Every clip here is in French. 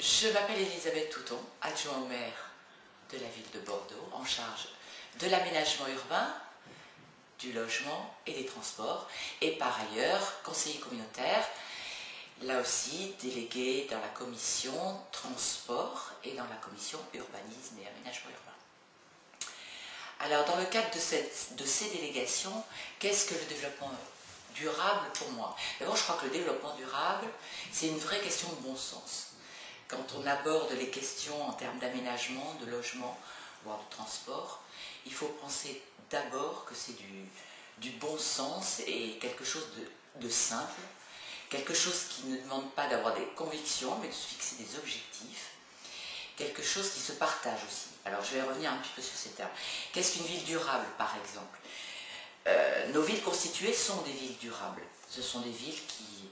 Je m'appelle Elisabeth Touton, adjoint au maire de la ville de Bordeaux, en charge de l'aménagement urbain, du logement et des transports, et par ailleurs conseiller communautaire, là aussi délégué dans la commission transport et dans la commission urbanisme et aménagement urbain. Alors dans le cadre de ces délégations, qu'est-ce que le développement durable pour moi? D'abord, je crois que le développement durable, c'est une vraie question de bon sens. Quand on aborde les questions en termes d'aménagement, de logement, voire de transport, il faut penser d'abord que c'est du bon sens et quelque chose de simple, quelque chose qui ne demande pas d'avoir des convictions, mais de se fixer des objectifs, quelque chose qui se partage aussi. Alors je vais revenir un petit peu sur ces termes. Qu'est-ce qu'une ville durable, par exemple? Nos villes constituées sont des villes durables. Ce sont des villes qui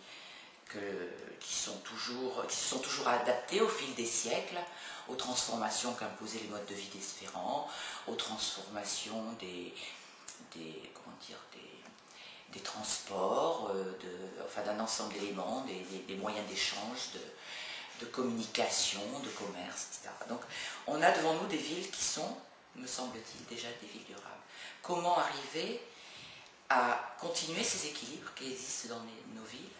se sont toujours adaptées au fil des siècles, aux transformations qu'imposaient les modes de vie différents, aux transformations des transports, d'un ensemble d'éléments, des moyens d'échange, de communication, de commerce, etc. Donc on a devant nous des villes qui sont, me semble-t-il, déjà des villes durables. Comment arriver à continuer ces équilibres qui existent dans nos villes,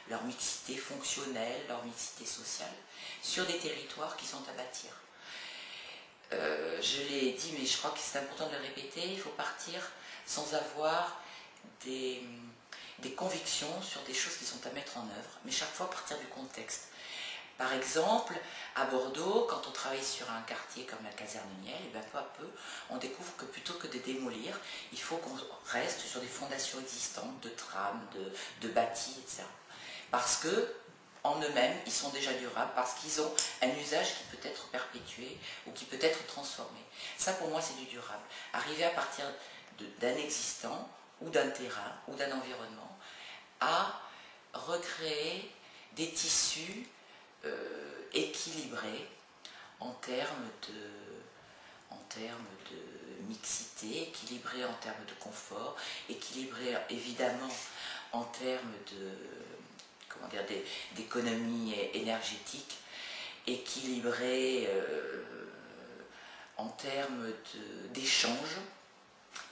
leur mixité fonctionnelle, leur mixité sociale, sur des territoires qui sont à bâtir. Je l'ai dit, mais je crois que c'est important de le répéter, il faut partir sans avoir des convictions sur des choses qui sont à mettre en œuvre, mais chaque fois partir du contexte. Par exemple, à Bordeaux, quand on travaille sur un quartier comme la Caserne Niel, et bien peu à peu, on découvre que plutôt que de démolir, il faut qu'on reste sur des fondations existantes, de trams, de bâtis, etc. Parce que, en eux-mêmes, ils sont déjà durables, parce qu'ils ont un usage qui peut être perpétué ou qui peut être transformé. Ça, pour moi, c'est du durable. Arriver à partir d'un existant, ou d'un terrain, ou d'un environnement, à recréer des tissus équilibrés en termes de mixité, équilibrés en termes de confort, équilibrés évidemment en termes d'économie énergétique, équilibrés en termes d'échange.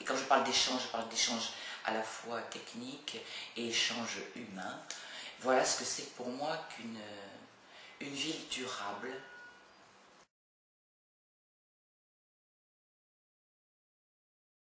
Et quand je parle d'échange à la fois technique et échange humain. Voilà ce que c'est pour moi qu'une ville durable